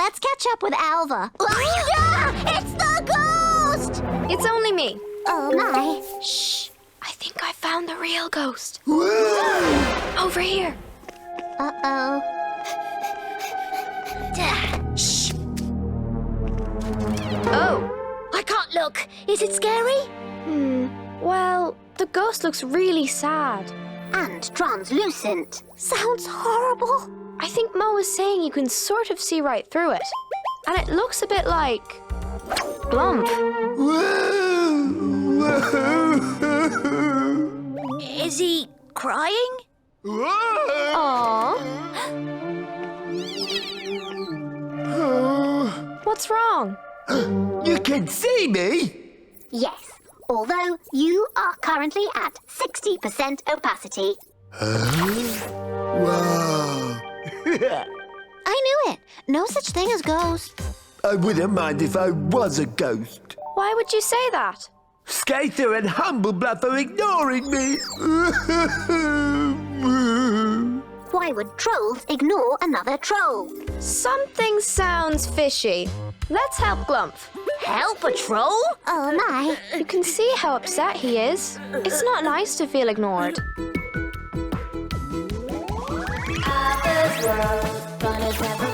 Let's catch up with Alva. It's the ghost! It's only me. Oh, my. Shh. I think I found the real ghost. Whoa! Over here. Uh-oh. Shh. Oh. I can't look. Is it scary? Well, the ghost looks really sad. And translucent. Sounds horrible. I think Mo was saying you can sort of see right through it. And it looks a bit like... Glump. Is he crying? Aww. What's wrong? You can see me? Yes, although you are currently at 60% opacity. Wow. I knew it. No such thing as ghosts. I wouldn't mind if I was a ghost. Why would you say that? Skater and Humblebluff are ignoring me. Why would trolls ignore another troll? Something sounds fishy. Let's help Glump. Help a troll? Oh, my. You can see how upset he is. It's not nice to feel ignored. Alva's world, fun is never